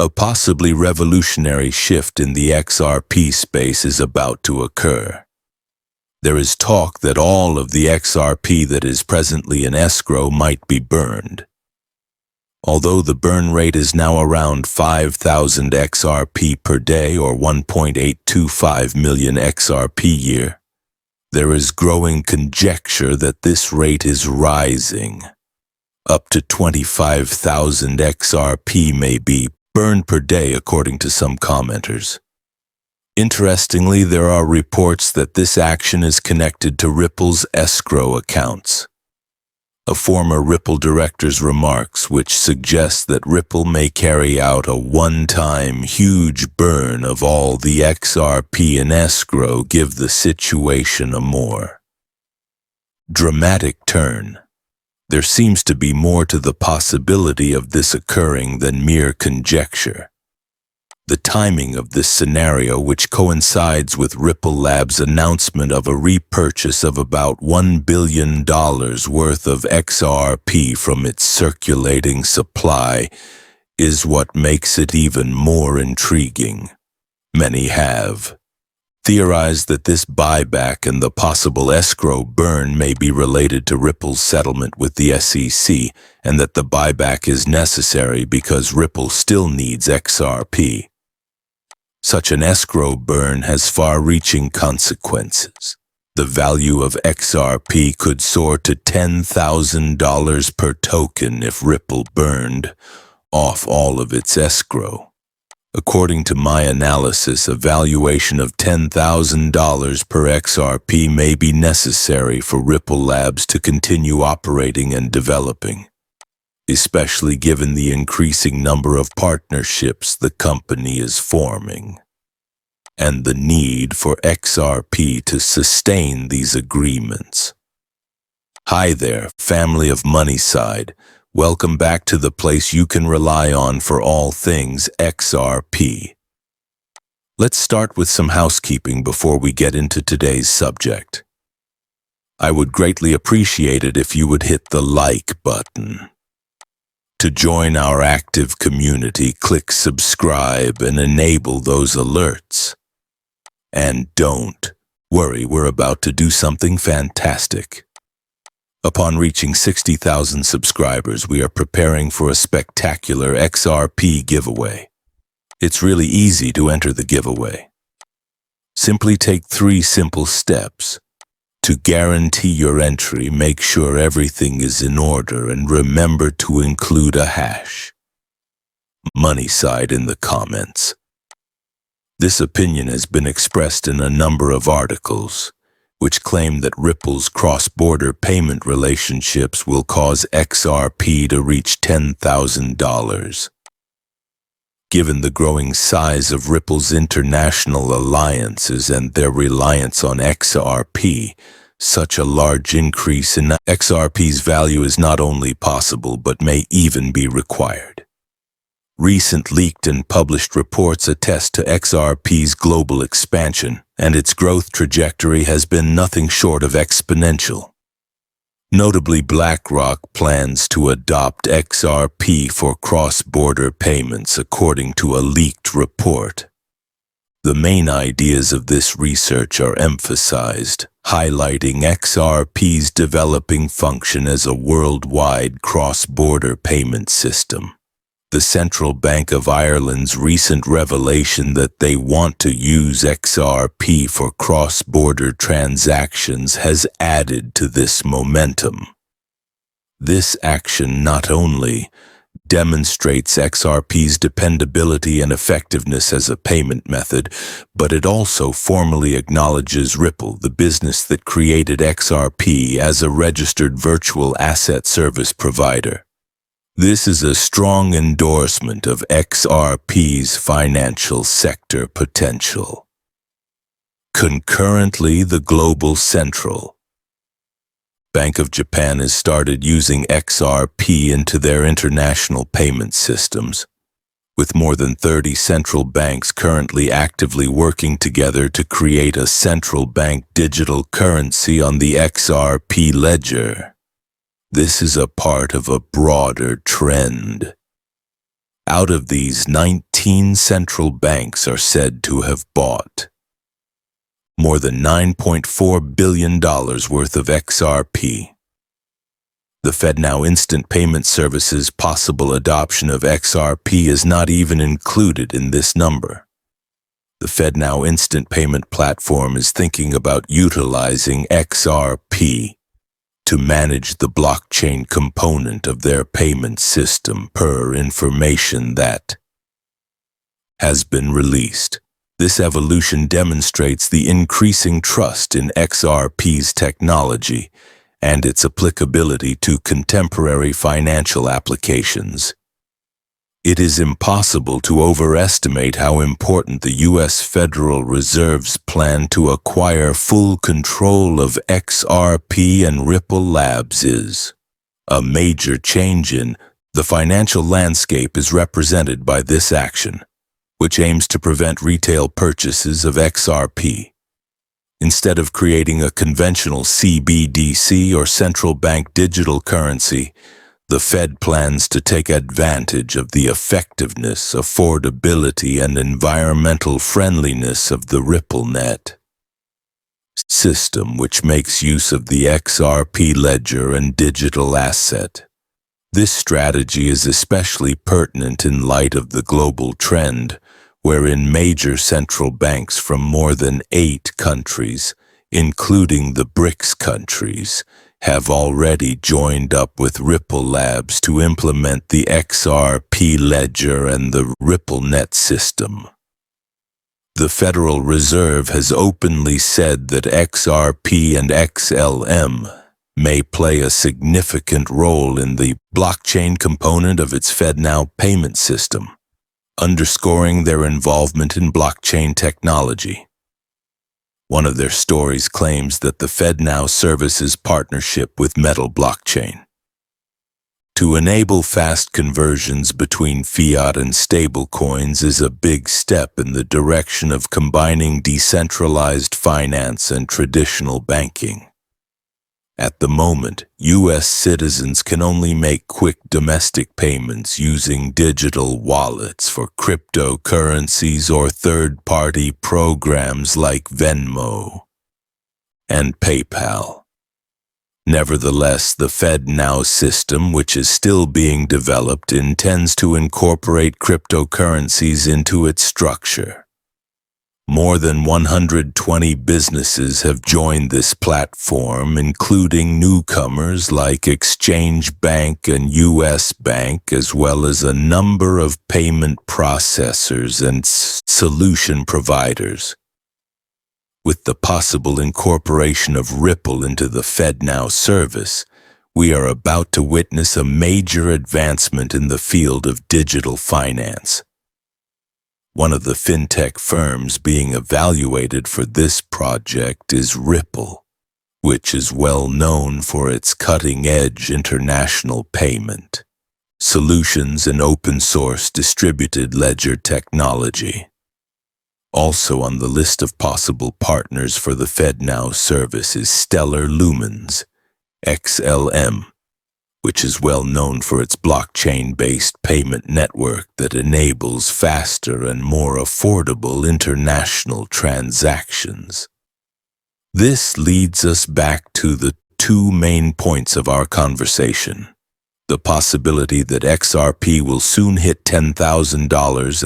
A possibly revolutionary shift in the XRP space is about to occur. There is talk that all of the XRP that is presently in escrow might be burned. Although the burn rate is now around 5,000 XRP per day or 1.825 million XRP year, there is growing conjecture that this rate is rising. Up to 25,000 XRP may be burned per day according to some commenters. Interestingly, there are reports that this action is connected to Ripple's escrow accounts. A former Ripple director's remarks, which suggest that Ripple may carry out a one-time huge burn of all the XRP in escrow, give the situation a more dramatic turn. There seems to be more to the possibility of this occurring than mere conjecture. The timing of this scenario, which coincides with Ripple Labs' announcement of a repurchase of about $1 billion worth of XRP from its circulating supply, is what makes it even more intriguing. Many have theorized that this buyback and the possible escrow burn may be related to Ripple's settlement with the SEC, and that the buyback is necessary because Ripple still needs XRP. Such an escrow burn has far-reaching consequences. The value of XRP could soar to $10,000 per token if Ripple burned off all of its escrow. According to my analysis, a valuation of $10,000 per XRP may be necessary for Ripple Labs to continue operating and developing, especially given the increasing number of partnerships the company is forming, and the need for XRP to sustain these agreements. Hi there, family of Moneyside. Welcome back to the place you can rely on for all things XRP. Let's start with some housekeeping before we get into today's subject. I would greatly appreciate it if you would hit the like button. To join our active community, click subscribe and enable those alerts. And don't worry, we're about to do something fantastic. Upon reaching 60,000 subscribers, we are preparing for a spectacular XRP giveaway. It's really easy to enter the giveaway. Simply take 3 simple steps. To guarantee your entry, make sure everything is in order and remember to include a hash Moneyside in the comments. This opinion has been expressed in a number of articles, which claim that Ripple's cross-border payment relationships will cause XRP to reach $10,000. Given the growing size of Ripple's international alliances and their reliance on XRP, such a large increase in XRP's value is not only possible but may even be required. Recent leaked and published reports attest to XRP's global expansion, and its growth trajectory has been nothing short of exponential. Notably, BlackRock plans to adopt XRP for cross-border payments, according to a leaked report. The main ideas of this research are emphasized, highlighting XRP's developing function as a worldwide cross-border payment system. The Central Bank of Ireland's recent revelation that they want to use XRP for cross-border transactions has added to this momentum. This action not only demonstrates XRP's dependability and effectiveness as a payment method, but it also formally acknowledges Ripple, the business that created XRP, as a registered virtual asset service provider. This is a strong endorsement of XRP's financial sector potential. Concurrently, the global Central Bank of Japan has started using XRP into their international payment systems, with more than 30 central banks currently actively working together to create a central bank digital currency on the XRP ledger. This is a part of a broader trend. Out of these, 19 central banks are said to have bought more than $9.4 billion worth of XRP. The FedNow Instant Payment Service's possible adoption of XRP is not even included in this number. The FedNow Instant Payment Platform is thinking about utilizing XRP to manage the blockchain component of their payment system per information that has been released. This evolution demonstrates the increasing trust in XRP's technology and its applicability to contemporary financial applications. It is impossible to overestimate how important the U.S. Federal Reserve's plan to acquire full control of XRP and Ripple Labs is. A major change in the financial landscape is represented by this action, which aims to prevent retail purchases of XRP. Instead of creating a conventional CBDC or central bank digital currency, the Fed plans to take advantage of the effectiveness, affordability, and environmental friendliness of the RippleNet system, which makes use of the XRP ledger and digital asset. This strategy is especially pertinent in light of the global trend, wherein major central banks from more than 8 countries, including the BRICS countries, have already joined up with Ripple Labs to implement the XRP ledger and the RippleNet system. The Federal Reserve has openly said that XRP and XLM may play a significant role in the blockchain component of its FedNow payment system, underscoring their involvement in blockchain technology. One of their stories claims that the FedNow services partnership with Metal Blockchain to enable fast conversions between fiat and stablecoins is a big step in the direction of combining decentralized finance and traditional banking. At the moment, U.S. citizens can only make quick domestic payments using digital wallets for cryptocurrencies or third-party programs like Venmo and PayPal. Nevertheless, the FedNow system, which is still being developed, intends to incorporate cryptocurrencies into its structure. More than 120 businesses have joined this platform, including newcomers like Exchange Bank and U.S. Bank, as well as a number of payment processors and solution providers. With the possible incorporation of Ripple into the FedNow service, we are about to witness a major advancement in the field of digital finance. One of the fintech firms being evaluated for this project is Ripple, which is well known for its cutting-edge international payment solutions and open-source distributed ledger technology. Also on the list of possible partners for the FedNow service is Stellar Lumens, XLM, which is well known for its blockchain-based payment network that enables faster and more affordable international transactions. This leads us back to the 2 main points of our conversation: the possibility that XRP will soon hit $10,000